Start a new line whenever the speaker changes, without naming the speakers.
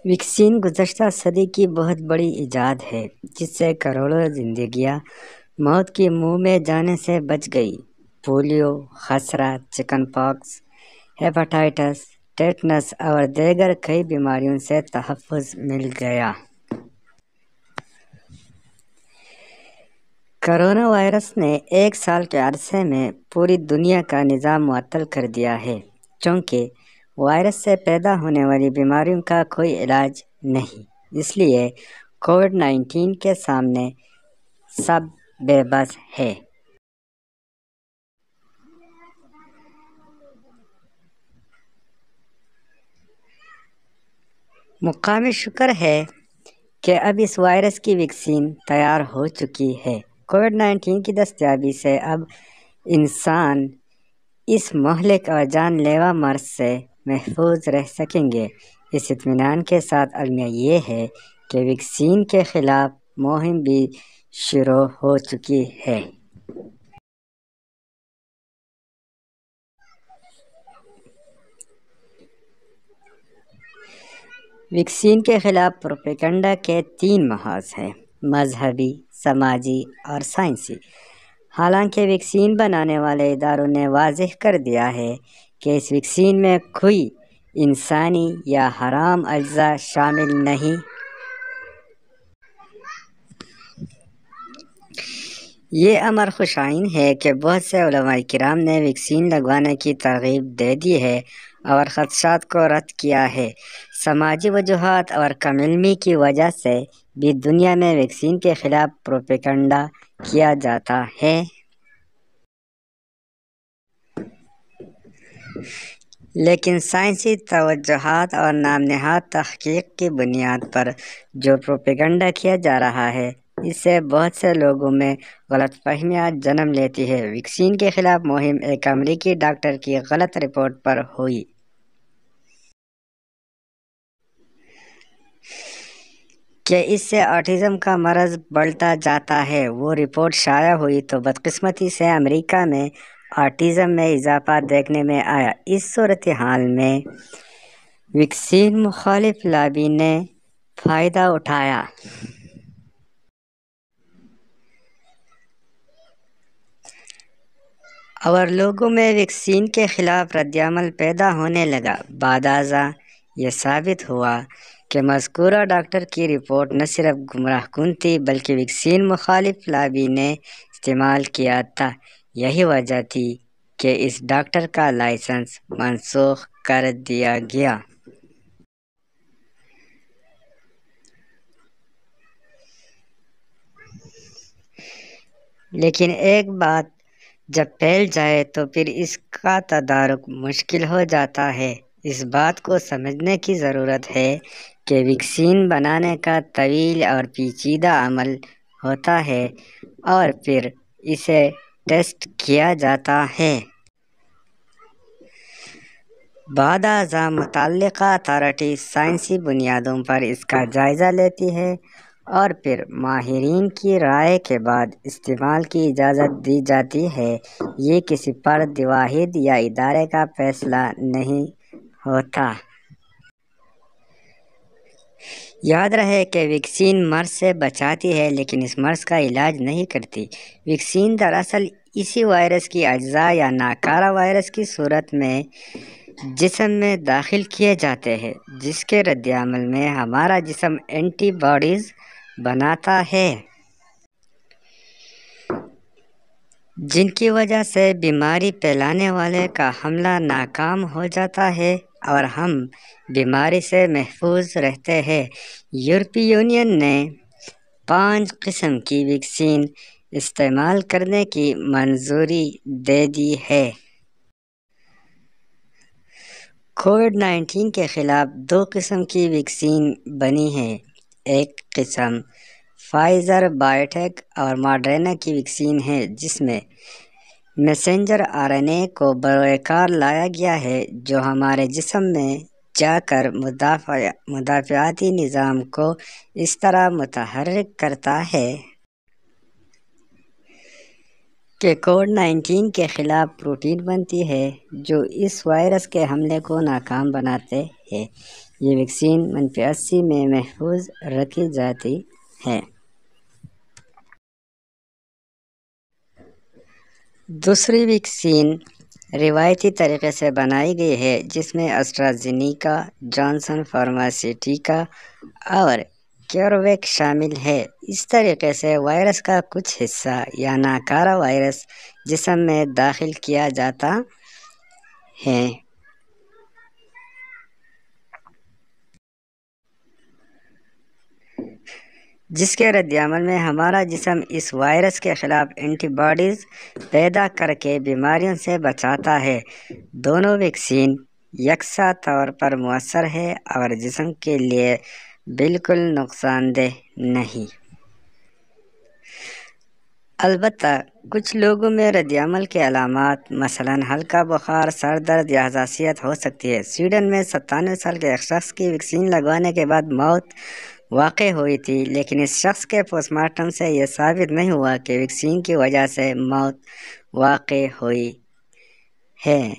Vaccine گزشتہ صدی کی بہت بڑی ایجاد ہے جس سے کروڑوں زندگیاں موت کے منہ میں جانے سے بچ گئی۔ پولیو، خسرہ، چکن پاکس، ہیپاٹائٹس، ٹیٹنس اور دیگر کئی بیماریوں سے تحفظ مل گیا۔ کرونا وائرس نے ایک سال کے عرصے میں پوری دنیا کا نظام معطل کر دیا ہے۔ چونکہ وائرس سے پیدا ہونے والی بیماریوں کا کوئی علاج نہیں، اس لیے کووڈ-19 کے سامنے سب بے بس ہیں۔ مقام شکر ہے کہ اب اس وائرس کی ویکسین تیار ہو چکی ہے۔ کووڈ-19 کی دستیابی سے اب انسان اس مہلک اور جان لیوا مرض سے محفوظ رہ سکیں گے۔ اس اطمینان کے ساتھ المیہ یہ ہے کہ ویکسین کے خلاف مہم بھی شروع ہو چکی ہے۔ ویکسین کے خلاف پروپیگنڈا کے 3 محاذ ہیں: مذہبی، سماجی اور سائنسی۔ حالانکہ ویکسین بنانے والے اداروں نے واضح کر دیا ہے کہ اس ویکسین میں کوئی انسانی یا حرام اجزاء شامل نہیں۔ یہ امر خوش آئین ہے کہ بہت سے علماء کرام نے ویکسین لگوانے کی ترغیب دے دی ہے اور خدشات کو رد کیا ہے۔ سماجی وجوہات اور کم علمی کی وجہ سے بھی دنیا میں ویکسین کے خلاف پروپیگنڈا کیا جاتا ہے۔ لیکن سائنسی توجہات اور نام نہاد تحقیق کی بنیاد پر جو پروپیگنڈا کیا جا رہا ہے، اس سے بہت سے لوگوں میں غلط فہمیاں جنم لیتی ہیں۔ ویکسین کے خلاف مہم ایک امریکی ڈاکٹر کی غلط رپورٹ پر ہوئی کہ اس سے آٹزم کا مرض بڑھتا جاتا ہے۔ وہ رپورٹ شائع ہوئی تو بدقسمتی سے امریکہ میں آٹزم میں اضافہ دیکھنے میں آیا۔ اس صورتحال میں ویکسین مخالف لابی نے فائدہ اٹھایا اور لوگوں میں ویکسین کے خلاف ردعمل پیدا ہونے لگا۔ بعد ازاں یہ ثابت ہوا کہ مذکورہ ڈاکٹر کی رپورٹ نہ صرف گمراہ کن تھی بلکہ ویکسین مخالف لابی نے استعمال کیا تھا۔ یہی وجہ تھی کہ اس ڈاکٹر کا لائسنس منسوخ کر دیا گیا۔ لیکن ایک بات جب پھیل جائے تو پھر اس کا تدارک مشکل ہو جاتا ہے۔ اس بات کو سمجھنے کی ضرورت ہے کہ ویکسین بنانے کا طویل اور پیچیدہ عمل ہوتا ہے اور پھر اسے ٹیسٹ کیا جاتا ہے۔ بعد ازاں متعلقہ اتھارٹی سائنسی بنیادوں پر اس کا جائزہ لیتی ہے اور پھر ماہرین کی رائے کے بعد استعمال کی اجازت دی جاتی ہے۔ یہ کسی فرد واحد یا ادارے کا فیصلہ نہیں ہوتا۔ یاد رہے کہ ویکسین مرض سے بچاتی ہے لیکن اس مرض کا علاج نہیں کرتی۔ ویکسین دراصل اسی وائرس کی اجزاء یا ناکارہ وائرس کی صورت میں جسم میں داخل کیے جاتے ہیں، جس کے رد عمل میں ہمارا جسم اینٹی باڈیز بناتا ہے، جن کی وجہ سے بیماری پھیلانے والے کا حملہ ناکام ہو جاتا ہے اور ہم بیماری سے محفوظ رہتے ہیں۔ یورپی یونین نے 5 قسم کی ویکسین استعمال کرنے کی منظوری دے دی ہے۔ کووڈ-19 کے خلاف 2 قسم کی ویکسین بنی ہے۔ ایک قسم فائزر بائیوٹیک اور ماڈرنا کی ویکسین ہے جس میں میسنجر RNA کو بروئے کار لایا گیا ہے جو ہمارے جسم میں جا کر مدافعتی نظام کو اس طرح متحرک کرتا ہے کہ کووڈ-19 کے خلاف پروٹین بنتی ہے جو اس وائرس کے حملے کو ناکام بناتے ہیں۔ یہ ویکسین -80 میں محفوظ رکھی جاتی ہے۔ دوسری ویکسین روایتی طریقے سے بنائی گئی ہے جس میں اسٹرازینیکا، جانسن فارماسیوٹیکا اور کیورویک شامل ہے۔ اس طریقے سے وائرس کا کچھ حصہ یا ناکارہ وائرس جسم میں داخل کیا جاتا ہے۔ جس کے رد عمل میں ہمارا جسم اس وائرس کے خلاف اینٹی باڈیز پیدا کر کے بیماریوں سے بچاتا ہے۔ دونوں ویکسین یکساں طور پر مؤثر ہے اور جسم کے لیے بالکل نقصان دہ نہیں۔ البتہ کچھ لوگوں میں رد عمل کے علامات مثلاً ہلکا بخار، سر درد یا حساسیت ہو سکتی ہے۔ سویڈن میں 97 سال کے ایک شخص کی ویکسین لگوانے کے بعد موت واقع ہوئی تھی، لیکن اس شخص کے پوسٹ مارٹم سے یہ ثابت نہیں ہوا کہ ویکسین کی وجہ سے موت واقع ہوئی ہے۔